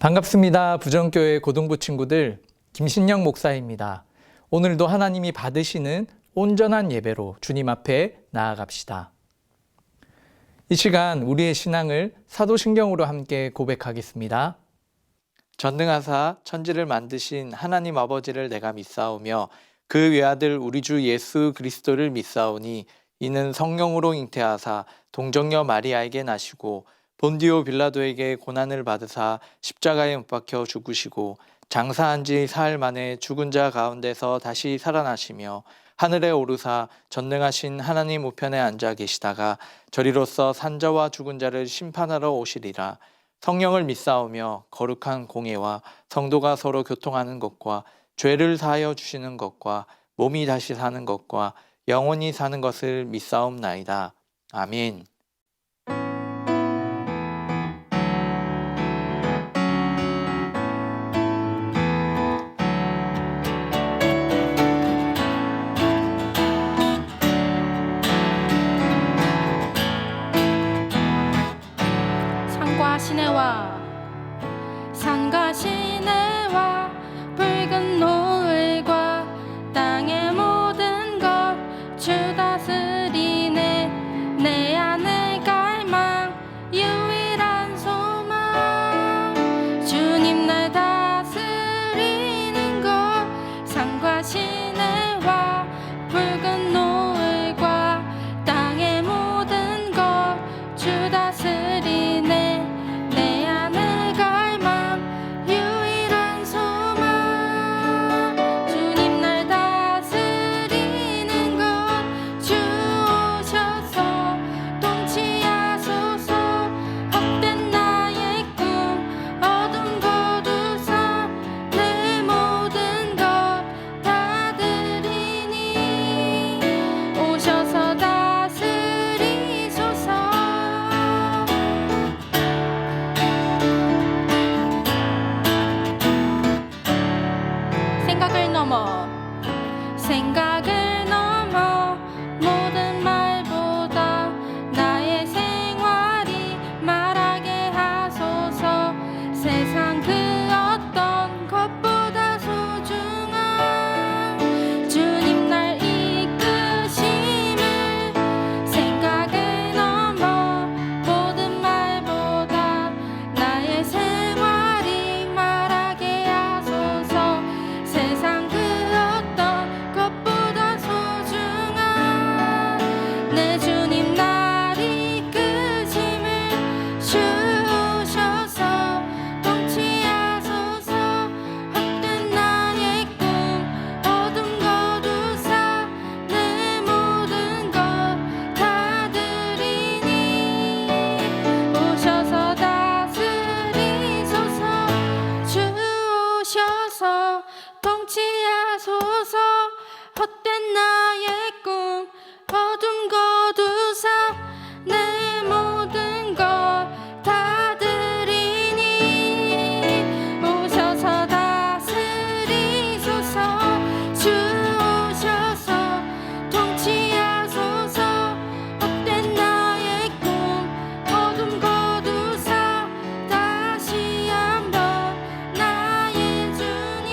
반갑습니다. 부정교회 고등부 친구들, 김신영 목사입니다. 오늘도 하나님이 받으시는 온전한 예배로 주님 앞에 나아갑시다. 이 시간 우리의 신앙을 사도신경으로 함께 고백하겠습니다. 전능하사 천지를 만드신 하나님 아버지를 내가 믿사오며 그 외아들 우리 주 예수 그리스도를 믿사오니 이는 성령으로 잉태하사 동정녀 마리아에게 나시고 본디오 빌라도에게 고난을 받으사 십자가에 못 박혀 죽으시고 장사한 지 사흘 만에 죽은 자 가운데서 다시 살아나시며 하늘에 오르사 전능하신 하나님 우편에 앉아 계시다가 저리로서 산자와 죽은 자를 심판하러 오시리라. 성령을 믿사오며 거룩한 공예와 성도가 서로 교통하는 것과 죄를 사하여 주시는 것과 몸이 다시 사는 것과 영원히 사는 것을 믿사옵나이다. 아멘. 산과 시내와 붉은 노을과 땅의 모든 것 주 다스리네. 내 안에 갈망 유일한 소망 주님 날 다스리는 것. 산과 시내와 붉은 노을과 땅의 모든 것 주 다스리네. 생각을 넘어 모든 말보다 나의 생활이 말하게 하소서. 세상 그 어떤 것보다 소중한 주님 날 이끄심을. 생각을 넘어 모든 말보다 나의 생활이 말하게 하소서. 세상 그 것보다 소중한 내 주님 날 이끄심을 주셔서 통치하소서. 헛된 나의 꿈 어둠 거두사 내 모든 것 다 드리니 오셔서 다스리소서. 주셔서 통치하소서. 헛된 나의 꿈 어둠 거두사 내 모든 것 다 드리니 오셔서 다스리소서. 주셔서 통치하소서. 헛된 나의 꿈 어둠 거두사 다시 한번 나의 주님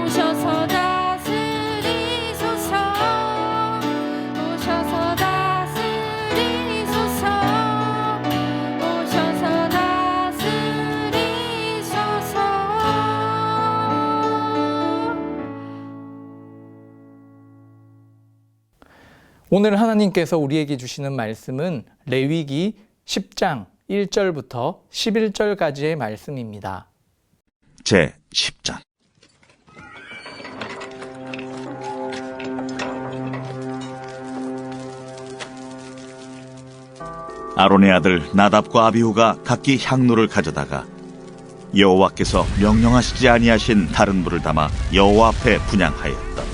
오셔서 다스리소서. 오셔서 다스리소서. 오셔서 다스리소서. 오늘 하나님께서 우리에게 주시는 말씀은 레위기 10장 1절부터 11절까지의 말씀입니다. 제 10장. 아론의 아들 나답과 아비후가 각기 향로를 가져다가 여호와께서 명령하시지 아니하신 다른 불을 담아 여호와 앞에 분향하였더니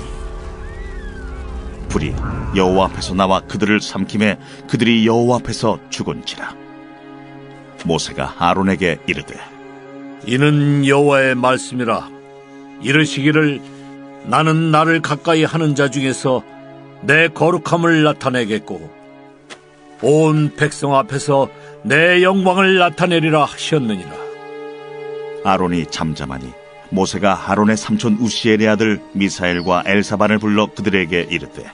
불이 여호와 앞에서 나와 그들을 삼킴에 그들이 여호와 앞에서 죽은지라. 모세가 아론에게 이르되 이는 여호와의 말씀이라. 이르시기를 나는 나를 가까이 하는 자 중에서 내 거룩함을 나타내겠고 온 백성 앞에서 내 영광을 나타내리라 하셨느니라. 아론이 잠잠하니 모세가 아론의 삼촌 우시엘의 아들 미사엘과 엘사반을 불러 그들에게 이르되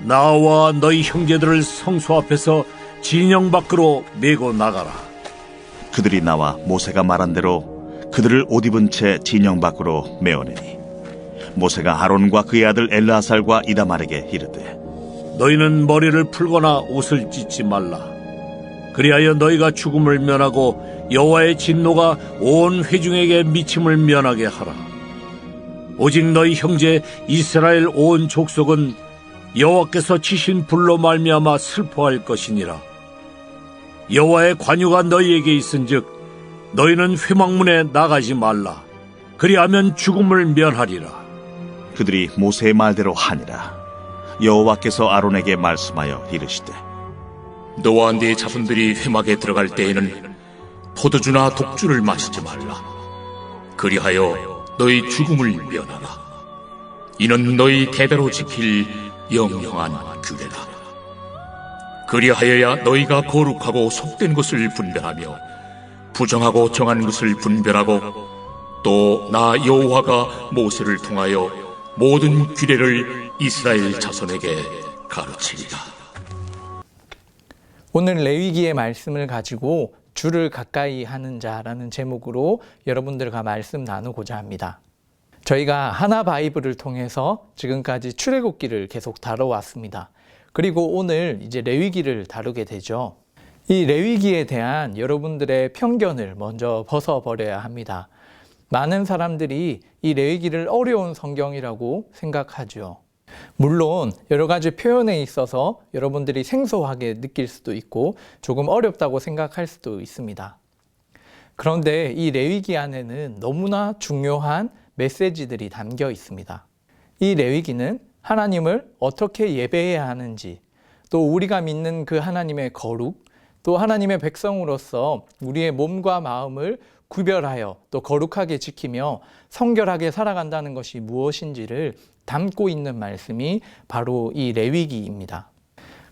나와 너희 형제들을 성소 앞에서 진영 밖으로 메고 나가라. 그들이 나와 모세가 말한 대로 그들을 옷 입은 채 진영 밖으로 메어내니 모세가 아론과 그의 아들 엘르아살과 이다말에게 이르되 너희는 머리를 풀거나 옷을 찢지 말라. 그리하여 너희가 죽음을 면하고 여호와의 진노가 온 회중에게 미침을 면하게 하라. 오직 너희 형제 이스라엘 온 족속은 여호와께서 치신 불로 말미암아 슬퍼할 것이니라. 여호와의 관유가 너희에게 있은즉 너희는 회막문에 나가지 말라. 그리하면 죽음을 면하리라. 그들이 모세의 말대로 하니라. 여호와께서 아론에게 말씀하여 이르시되 너와 네 자손들이 회막에 들어갈 때에는 포도주나 독주를 마시지 말라. 그리하여 너희 죽음을 면하라. 이는 너희 대대로 지킬 영영한 규례라. 그리하여야 너희가 거룩하고 속된 것을 분별하며 부정하고 정한 것을 분별하고 또 나 여호와가 모세를 통하여 모든 규례를 이스라엘 자손에게 가르치리라. 오늘 레위기의 말씀을 가지고 주를 가까이 하는 자라는 제목으로 여러분들과 말씀 나누고자 합니다. 저희가 하나 바이블을 통해서 지금까지 출애굽기를 계속 다뤄왔습니다. 그리고 오늘 이제 레위기를 다루게 되죠. 이 레위기에 대한 여러분들의 편견을 먼저 벗어버려야 합니다. 많은 사람들이 이 레위기를 어려운 성경이라고 생각하죠. 물론 여러 가지 표현에 있어서 여러분들이 생소하게 느낄 수도 있고 조금 어렵다고 생각할 수도 있습니다. 그런데 이 레위기 안에는 너무나 중요한 메시지들이 담겨 있습니다. 이 레위기는 하나님을 어떻게 예배해야 하는지, 또 우리가 믿는 그 하나님의 거룩, 또 하나님의 백성으로서 우리의 몸과 마음을 구별하여 또 거룩하게 지키며 성결하게 살아간다는 것이 무엇인지를 담고 있는 말씀이 바로 이 레위기입니다.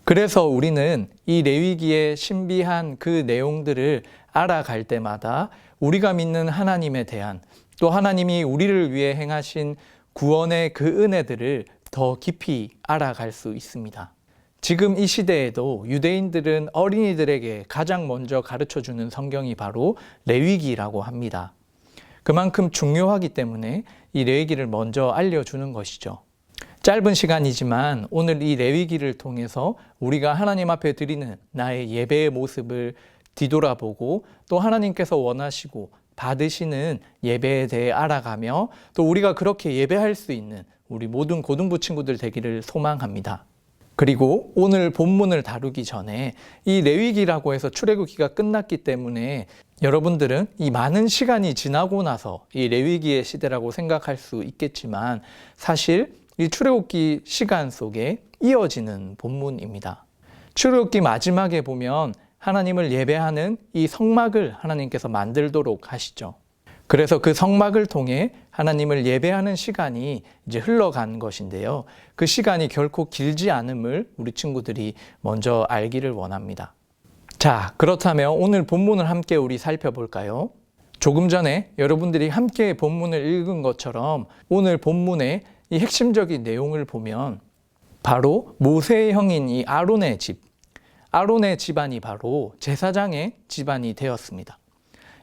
그래서 우리는 이 레위기의 신비한 그 내용들을 알아갈 때마다 우리가 믿는 하나님에 대한 또 하나님이 우리를 위해 행하신 구원의 그 은혜들을 더 깊이 알아갈 수 있습니다. 지금 이 시대에도 유대인들은 어린이들에게 가장 먼저 가르쳐주는 성경이 바로 레위기라고 합니다. 그만큼 중요하기 때문에 이 레위기를 먼저 알려주는 것이죠. 짧은 시간이지만 오늘 이 레위기를 통해서 우리가 하나님 앞에 드리는 나의 예배의 모습을 뒤돌아보고 또 하나님께서 원하시고 받으시는 예배에 대해 알아가며 또 우리가 그렇게 예배할 수 있는 우리 모든 고등부 친구들 되기를 소망합니다. 그리고 오늘 본문을 다루기 전에 이 레위기라고 해서 출애굽기가 끝났기 때문에 여러분들은 이 많은 시간이 지나고 나서 이 레위기의 시대라고 생각할 수 있겠지만 사실 이 출애굽기 시간 속에 이어지는 본문입니다. 출애굽기 마지막에 보면 하나님을 예배하는 이 성막을 하나님께서 만들도록 하시죠. 그래서 그 성막을 통해 하나님을 예배하는 시간이 이제 흘러간 것인데요. 그 시간이 결코 길지 않음을 우리 친구들이 먼저 알기를 원합니다. 자, 그렇다면 오늘 본문을 함께 우리 살펴볼까요? 조금 전에 여러분들이 함께 본문을 읽은 것처럼 오늘 본문의 이 핵심적인 내용을 보면 바로 모세의 형인 이 아론의 집안이 바로 제사장의 집안이 되었습니다.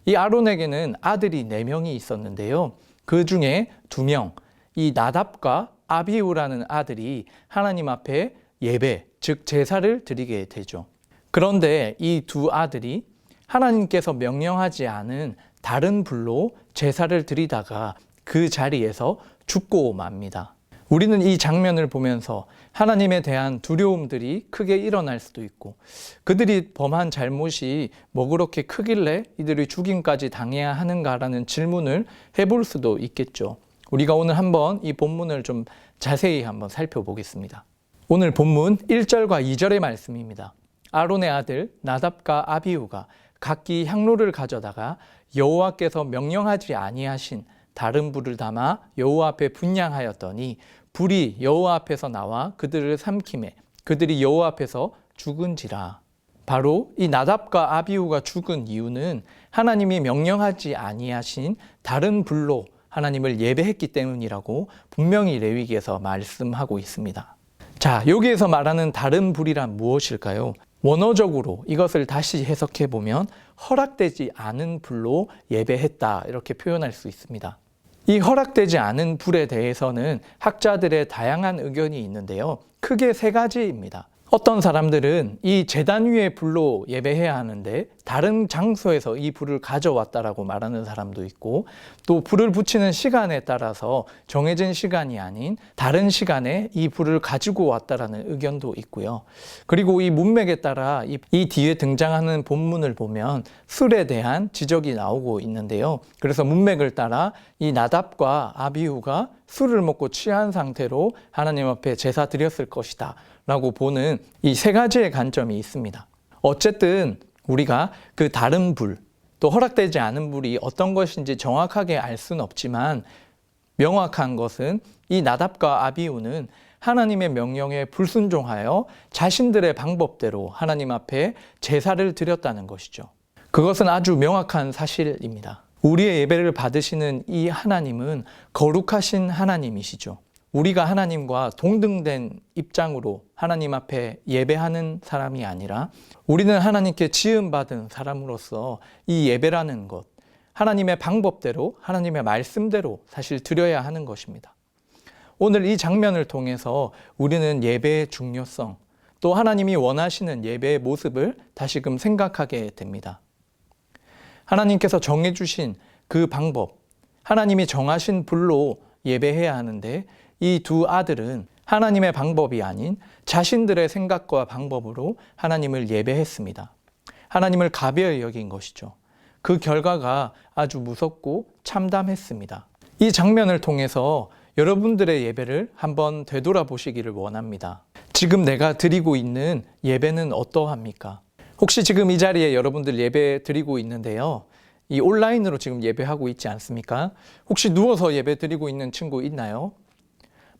이 아론에게는 아들이 4명이 있었는데요. 그 중에 2명, 이 나답과 아비후라는 아들이 하나님 앞에 예배, 즉 제사를 드리게 되죠. 그런데 이 2 아들이 하나님께서 명령하지 않은 다른 불로 제사를 드리다가 그 자리에서 죽고 맙니다. 우리는 이 장면을 보면서 하나님에 대한 두려움들이 크게 일어날 수도 있고 그들이 범한 잘못이 뭐 그렇게 크길래 이들이 죽임까지 당해야 하는가라는 질문을 해볼 수도 있겠죠. 우리가 오늘 한번 이 본문을 좀 자세히 한번 살펴보겠습니다. 오늘 본문 1절과 2절의 말씀입니다. 아론의 아들 나답과 아비후가 각기 향로를 가져다가 여호와께서 명령하지 아니하신 다른 불을 담아 여호와 앞에 분향하였더니 불이 여호와 앞에서 나와 그들을 삼키매 그들이 여호와 앞에서 죽은지라. 바로 이 나답과 아비후가 죽은 이유는 하나님이 명령하지 아니하신 다른 불로 하나님을 예배했기 때문이라고 분명히 레위기에서 말씀하고 있습니다. 자, 여기에서 말하는 다른 불이란 무엇일까요? 원어적으로 이것을 다시 해석해 보면 허락되지 않은 불로 예배했다 이렇게 표현할 수 있습니다. 이 허락되지 않은 불에 대해서는 학자들의 다양한 의견이 있는데요. 크게 세 가지입니다. 어떤 사람들은 이 제단 위의 불로 예배해야 하는데 다른 장소에서 이 불을 가져왔다라고 말하는 사람도 있고, 또 불을 붙이는 시간에 따라서 정해진 시간이 아닌 다른 시간에 이 불을 가지고 왔다라는 의견도 있고요. 그리고 이 문맥에 따라 이 뒤에 등장하는 본문을 보면 술에 대한 지적이 나오고 있는데요. 그래서 문맥을 따라 이 나답과 아비후가 술을 먹고 취한 상태로 하나님 앞에 제사 드렸을 것이다 라고 보는 이 세 가지의 관점이 있습니다. 어쨌든 우리가 그 다른 불, 또 허락되지 않은 불이 어떤 것인지 정확하게 알 수는 없지만 명확한 것은 이 나답과 아비후는 하나님의 명령에 불순종하여 자신들의 방법대로 하나님 앞에 제사를 드렸다는 것이죠. 그것은 아주 명확한 사실입니다. 우리의 예배를 받으시는 이 하나님은 거룩하신 하나님이시죠. 우리가 하나님과 동등된 입장으로 하나님 앞에 예배하는 사람이 아니라 우리는 하나님께 지음받은 사람으로서 이 예배라는 것, 하나님의 방법대로, 하나님의 말씀대로 사실 드려야 하는 것입니다. 오늘 이 장면을 통해서 우리는 예배의 중요성, 또 하나님이 원하시는 예배의 모습을 다시금 생각하게 됩니다. 하나님께서 정해주신 그 방법, 하나님이 정하신 불로 예배해야 하는데 이 두 아들은 하나님의 방법이 아닌 자신들의 생각과 방법으로 하나님을 예배했습니다. 하나님을 가벼이 여긴 것이죠. 그 결과가 아주 무섭고 참담했습니다. 이 장면을 통해서 여러분들의 예배를 한번 되돌아보시기를 원합니다. 지금 내가 드리고 있는 예배는 어떠합니까? 혹시 지금 이 자리에 여러분들 예배 드리고 있는데요. 이 온라인으로 지금 예배하고 있지 않습니까? 혹시 누워서 예배 드리고 있는 친구 있나요?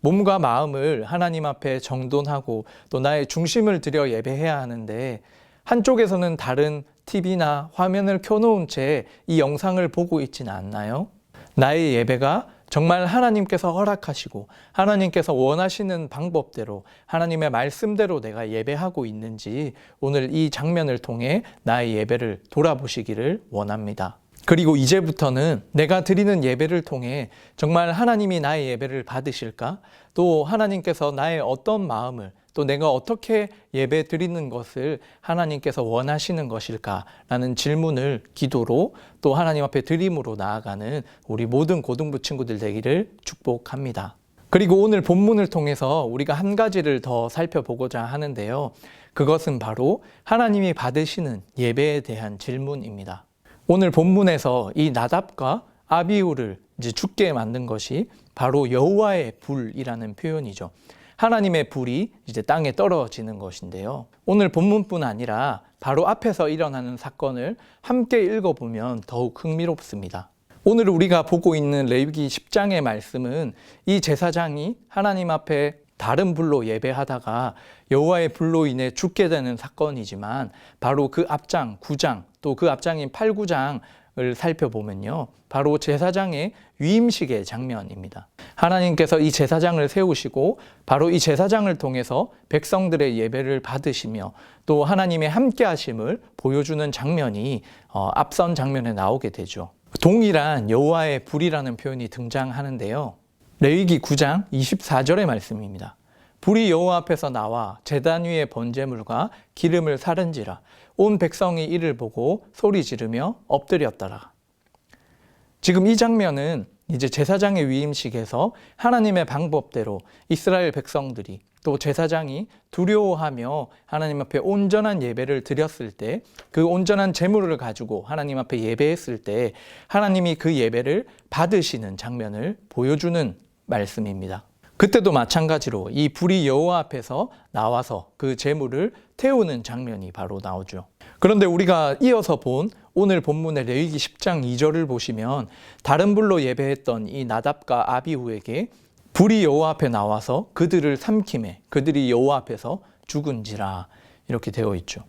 몸과 마음을 하나님 앞에 정돈하고 또 나의 중심을 들여 예배해야 하는데 한쪽에서는 다른 TV나 화면을 켜놓은 채 이 영상을 보고 있지는 않나요? 나의 예배가 정말 하나님께서 허락하시고 하나님께서 원하시는 방법대로 하나님의 말씀대로 내가 예배하고 있는지 오늘 이 장면을 통해 나의 예배를 돌아보시기를 원합니다. 그리고 이제부터는 내가 드리는 예배를 통해 정말 하나님이 나의 예배를 받으실까? 또 하나님께서 나의 어떤 마음을 또 내가 어떻게 예배 드리는 것을 하나님께서 원하시는 것일까? 라는 질문을 기도로 또 하나님 앞에 드림으로 나아가는 우리 모든 고등부 친구들 되기를 축복합니다. 그리고 오늘 본문을 통해서 우리가 한 가지를 더 살펴보고자 하는데요. 그것은 바로 하나님이 받으시는 예배에 대한 질문입니다. 오늘 본문에서 이 나답과 아비후를 이제 죽게 만든 것이 바로 여호와의 불이라는 표현이죠. 하나님의 불이 이제 땅에 떨어지는 것인데요. 오늘 본문뿐 아니라 바로 앞에서 일어나는 사건을 함께 읽어보면 더욱 흥미롭습니다. 오늘 우리가 보고 있는 레위기 10장의 말씀은 이 제사장이 하나님 앞에 다른 불로 예배하다가 여호와의 불로 인해 죽게 되는 사건이지만 바로 그 앞장 9장 또 그 앞장인 8, 9장을 살펴보면요. 바로 제사장의 위임식의 장면입니다. 하나님께서 이 제사장을 세우시고 바로 이 제사장을 통해서 백성들의 예배를 받으시며 또 하나님의 함께하심을 보여주는 장면이 앞선 장면에 나오게 되죠. 동일한 여호와의 불이라는 표현이 등장하는데요. 레위기 9장 24절의 말씀입니다. 불이 여호와 앞에서 나와 제단 위의 번제물과 기름을 사른지라 온 백성이 이를 보고 소리 지르며 엎드렸더라. 지금 이 장면은 이제 제사장의 위임식에서 하나님의 방법대로 이스라엘 백성들이 또 제사장이 두려워하며 하나님 앞에 온전한 예배를 드렸을 때 그 온전한 제물을 가지고 하나님 앞에 예배했을 때 하나님이 그 예배를 받으시는 장면을 보여주는 말씀입니다. 그때도 마찬가지로 이 불이 여호와 앞에서 나와서 그 제물을 태우는 장면이 바로 나오죠. 그런데 우리가 이어서 본 오늘 본문의 레위기 10장 2절을 보시면 다른 불로 예배했던 이 나답과 아비후에게 불이 여호와 앞에 나와서 그들을 삼킴에 그들이 여호와 앞에서 죽은지라 이렇게 되어 있죠.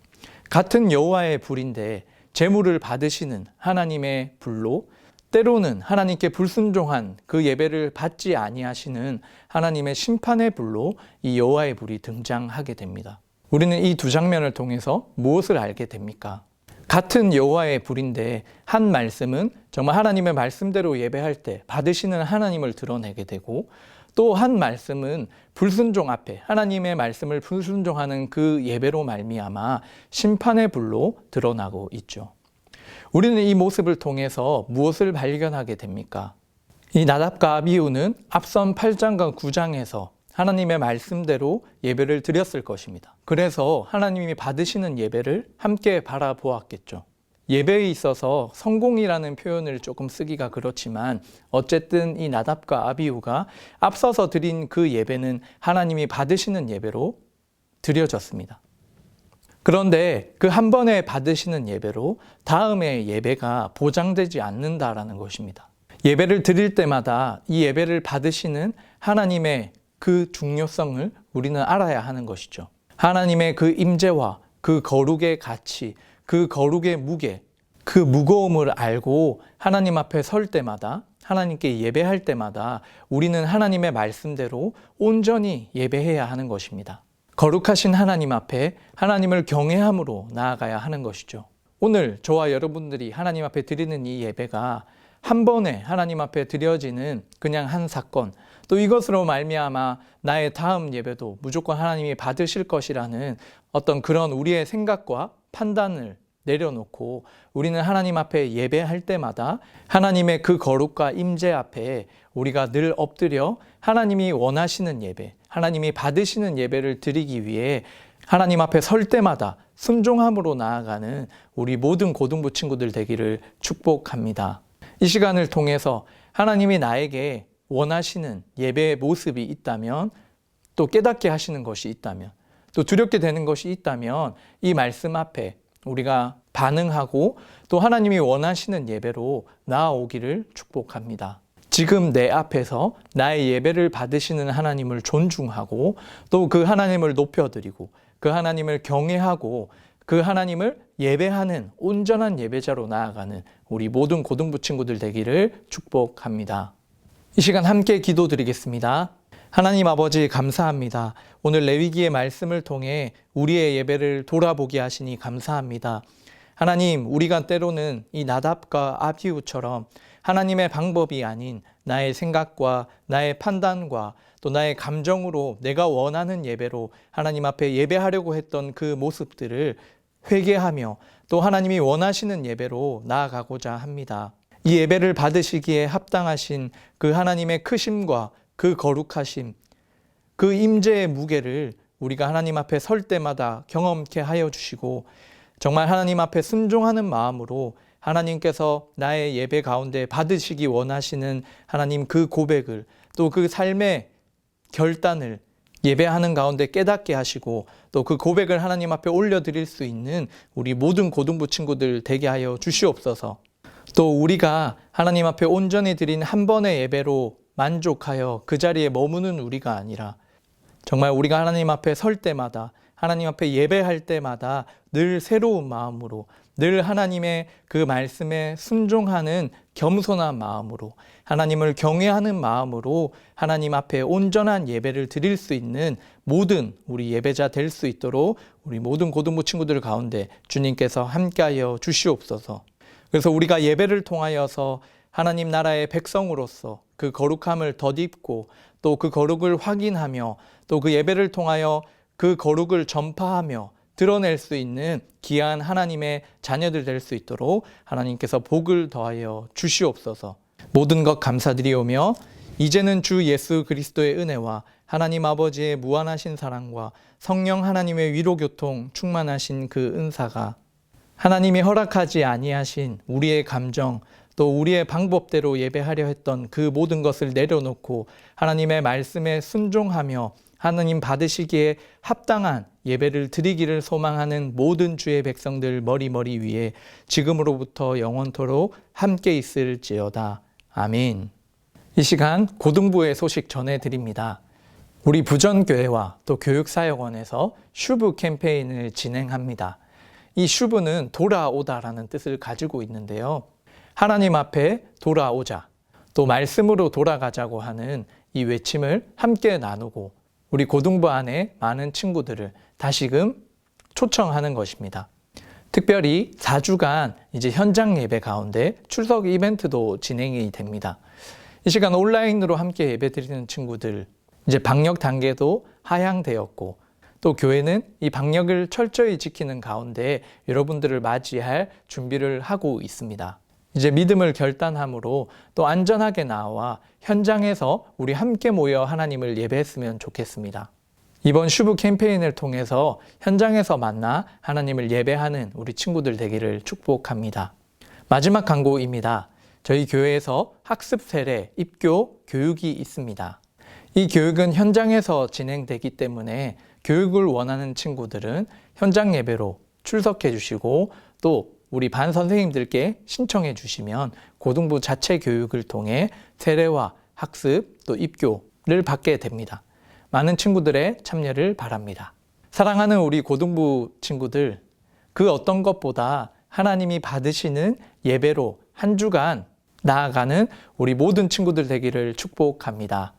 같은 여호와의 불인데 제물을 받으시는 하나님의 불로, 때로는 하나님께 불순종한 그 예배를 받지 아니하시는 하나님의 심판의 불로 이 여호와의 불이 등장하게 됩니다. 우리는 이 두 장면을 통해서 무엇을 알게 됩니까? 같은 여호와의 불인데 한 말씀은 정말 하나님의 말씀대로 예배할 때 받으시는 하나님을 드러내게 되고, 또 한 말씀은 불순종 앞에 하나님의 말씀을 불순종하는 그 예배로 말미암아 심판의 불로 드러나고 있죠. 우리는 이 모습을 통해서 무엇을 발견하게 됩니까? 이 나답과 아비후는 앞선 8장과 9장에서 하나님의 말씀대로 예배를 드렸을 것입니다. 그래서 하나님이 받으시는 예배를 함께 바라보았겠죠. 예배에 있어서 성공이라는 표현을 조금 쓰기가 그렇지만 어쨌든 이 나답과 아비후가 앞서서 드린 그 예배는 하나님이 받으시는 예배로 드려졌습니다. 그런데 그 한 번에 받으시는 예배로 다음의 예배가 보장되지 않는다라는 것입니다. 예배를 드릴 때마다 이 예배를 받으시는 하나님의 그 중요성을 우리는 알아야 하는 것이죠. 하나님의 그 임재와 그 거룩의 가치, 그 거룩의 무게, 그 무거움을 알고 하나님 앞에 설 때마다, 하나님께 예배할 때마다 우리는 하나님의 말씀대로 온전히 예배해야 하는 것입니다. 거룩하신 하나님 앞에 하나님을 경외함으로 나아가야 하는 것이죠. 오늘 저와 여러분들이 하나님 앞에 드리는 이 예배가 한 번에 하나님 앞에 드려지는 그냥 한 사건, 또 이것으로 말미암아 나의 다음 예배도 무조건 하나님이 받으실 것이라는 어떤 그런 우리의 생각과 판단을 내려놓고 우리는 하나님 앞에 예배할 때마다 하나님의 그 거룩과 임재 앞에 우리가 늘 엎드려 하나님이 원하시는 예배, 하나님이 받으시는 예배를 드리기 위해 하나님 앞에 설 때마다 순종함으로 나아가는 우리 모든 고등부 친구들 되기를 축복합니다. 이 시간을 통해서 하나님이 나에게 원하시는 예배의 모습이 있다면, 또 깨닫게 하시는 것이 있다면, 또 두렵게 되는 것이 있다면 이 말씀 앞에 우리가 반응하고 또 하나님이 원하시는 예배로 나아오기를 축복합니다. 지금 내 앞에서 나의 예배를 받으시는 하나님을 존중하고 또 그 하나님을 높여드리고 그 하나님을 경외하고 그 하나님을 예배하는 온전한 예배자로 나아가는 우리 모든 고등부 친구들 되기를 축복합니다. 이 시간 함께 기도드리겠습니다. 하나님 아버지 감사합니다. 오늘 레위기의 말씀을 통해 우리의 예배를 돌아보게 하시니 감사합니다. 하나님, 우리가 때로는 이 나답과 아비후처럼 하나님의 방법이 아닌 나의 생각과 나의 판단과 또 나의 감정으로 내가 원하는 예배로 하나님 앞에 예배하려고 했던 그 모습들을 회개하며 또 하나님이 원하시는 예배로 나아가고자 합니다. 이 예배를 받으시기에 합당하신 그 하나님의 크심과 그 거룩하심, 그 임재의 무게를 우리가 하나님 앞에 설 때마다 경험케 하여 주시고 정말 하나님 앞에 순종하는 마음으로 하나님께서 나의 예배 가운데 받으시기 원하시는 하나님 그 고백을, 또 그 삶의 결단을 예배하는 가운데 깨닫게 하시고 또 그 고백을 하나님 앞에 올려드릴 수 있는 우리 모든 고등부 친구들 되게 하여 주시옵소서. 또 우리가 하나님 앞에 온전히 드린 한 번의 예배로 만족하여 그 자리에 머무는 우리가 아니라 정말 우리가 하나님 앞에 설 때마다, 하나님 앞에 예배할 때마다 늘 새로운 마음으로, 늘 하나님의 그 말씀에 순종하는 겸손한 마음으로, 하나님을 경외하는 마음으로 하나님 앞에 온전한 예배를 드릴 수 있는 모든 우리 예배자 될 수 있도록 우리 모든 고등부 친구들 가운데 주님께서 함께하여 주시옵소서. 그래서 우리가 예배를 통하여서 하나님 나라의 백성으로서 그 거룩함을 덧입고 또 그 거룩을 확인하며 또 그 예배를 통하여 그 거룩을 전파하며 드러낼 수 있는 귀한 하나님의 자녀들 될 수 있도록 하나님께서 복을 더하여 주시옵소서. 모든 것 감사드리오며 이제는 주 예수 그리스도의 은혜와 하나님 아버지의 무한하신 사랑과 성령 하나님의 위로교통 충만하신 그 은사가 하나님이 허락하지 아니하신 우리의 감정 또 우리의 방법대로 예배하려 했던 그 모든 것을 내려놓고 하나님의 말씀에 순종하며 하나님 받으시기에 합당한 예배를 드리기를 소망하는 모든 주의 백성들 머리 위에 지금으로부터 영원토록 함께 있을지어다. 아멘. 이 시간 고등부의 소식 전해드립니다. 우리 부전교회와 또 교육사역원에서 슈브 캠페인을 진행합니다. 이 슈브는 돌아오다라는 뜻을 가지고 있는데요. 하나님 앞에 돌아오자, 또 말씀으로 돌아가자고 하는 이 외침을 함께 나누고 우리 고등부 안에 많은 친구들을 다시금 초청하는 것입니다. 특별히 4주간 이제 현장 예배 가운데 출석 이벤트도 진행이 됩니다. 이 시간 온라인으로 함께 예배 드리는 친구들, 이제 방역 단계도 하향되었고 또 교회는 이 방역을 철저히 지키는 가운데 여러분들을 맞이할 준비를 하고 있습니다. 이제 믿음을 결단함으로 또 안전하게 나와 현장에서 우리 함께 모여 하나님을 예배했으면 좋겠습니다. 이번 슈브 캠페인을 통해서 현장에서 만나 하나님을 예배하는 우리 친구들 되기를 축복합니다. 마지막 광고입니다. 저희 교회에서 학습 세례, 입교 교육이 있습니다. 이 교육은 현장에서 진행되기 때문에 교육을 원하는 친구들은 현장 예배로 출석해 주시고 또 우리 반 선생님들께 신청해 주시면 고등부 자체 교육을 통해 세례와 학습 또 입교를 받게 됩니다. 많은 친구들의 참여를 바랍니다. 사랑하는 우리 고등부 친구들, 그 어떤 것보다 하나님이 받으시는 예배로 한 주간 나아가는 우리 모든 친구들 되기를 축복합니다.